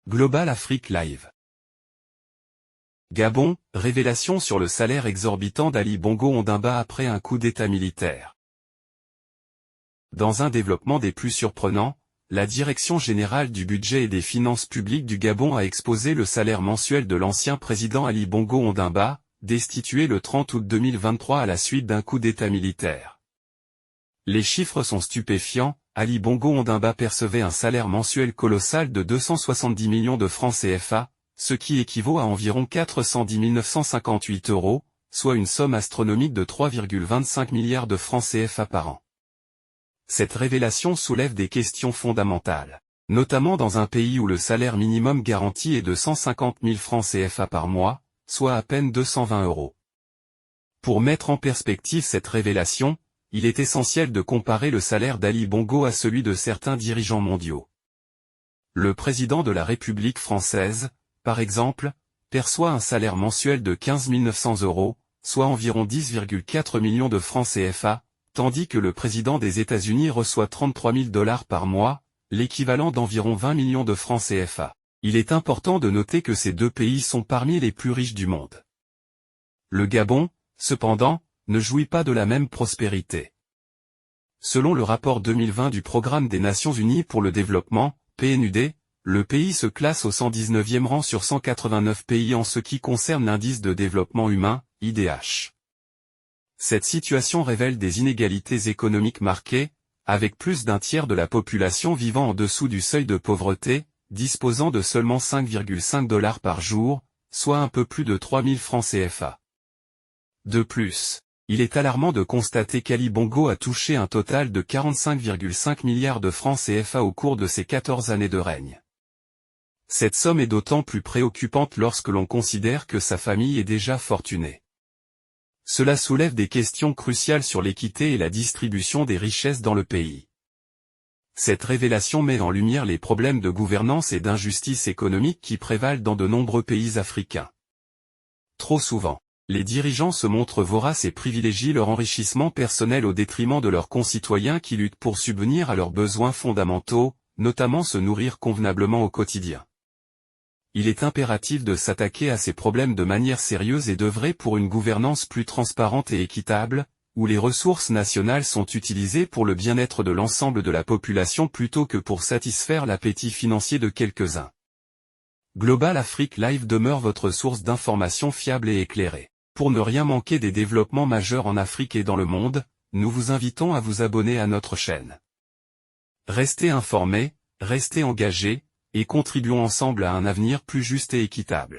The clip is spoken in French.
Global Afrique Live. Gabon, révélation sur le salaire exorbitant d'Ali Bongo Ondimba après un coup d'état militaire. Dans un développement des plus surprenants, la Direction générale du budget et des finances publiques du Gabon a exposé le salaire mensuel de l'ancien président Ali Bongo Ondimba, destitué le 30 août 2023 à la suite d'un coup d'état militaire. Les chiffres sont stupéfiants. Ali Bongo Ondimba percevait un salaire mensuel colossal de 270 millions de francs CFA, ce qui équivaut à environ 410 958 €, soit une somme astronomique de 3,25 milliards de francs CFA par an. Cette révélation soulève des questions fondamentales, notamment dans un pays où le salaire minimum garanti est de 150 000 francs CFA par mois, soit à peine 220 €. Pour mettre en perspective cette révélation, il est essentiel de comparer le salaire d'Ali Bongo à celui de certains dirigeants mondiaux. Le président de la République française, par exemple, perçoit un salaire mensuel de 15 900 €, soit environ 10,4 millions de francs CFA, tandis que le président des États-Unis reçoit 33 000 $ par mois, l'équivalent d'environ 20 millions de francs CFA. Il est important de noter que ces deux pays sont parmi les plus riches du monde. Le Gabon, cependant, ne jouit pas de la même prospérité. Selon le rapport 2020 du Programme des Nations Unies pour le Développement, PNUD, le pays se classe au 119e rang sur 189 pays en ce qui concerne l'indice de développement humain, IDH. Cette situation révèle des inégalités économiques marquées, avec plus d'un tiers de la population vivant en dessous du seuil de pauvreté, disposant de seulement 5,5 $ par jour, soit un peu plus de 3 000 francs CFA. De plus, il est alarmant de constater qu'Ali Bongo a touché un total de 45,5 milliards de francs CFA au cours de ses 14 années de règne. Cette somme est d'autant plus préoccupante lorsque l'on considère que sa famille est déjà fortunée. Cela soulève des questions cruciales sur l'équité et la distribution des richesses dans le pays. Cette révélation met en lumière les problèmes de gouvernance et d'injustice économique qui prévalent dans de nombreux pays africains. Trop souvent, les dirigeants se montrent voraces et privilégient leur enrichissement personnel au détriment de leurs concitoyens qui luttent pour subvenir à leurs besoins fondamentaux, notamment se nourrir convenablement au quotidien. Il est impératif de s'attaquer à ces problèmes de manière sérieuse et d'œuvrer pour une gouvernance plus transparente et équitable, où les ressources nationales sont utilisées pour le bien-être de l'ensemble de la population plutôt que pour satisfaire l'appétit financier de quelques-uns. Global Afrique Live demeure votre source d'informations fiable et éclairée. Pour ne rien manquer des développements majeurs en Afrique et dans le monde, nous vous invitons à vous abonner à notre chaîne. Restez informés, restez engagés, et contribuons ensemble à un avenir plus juste et équitable.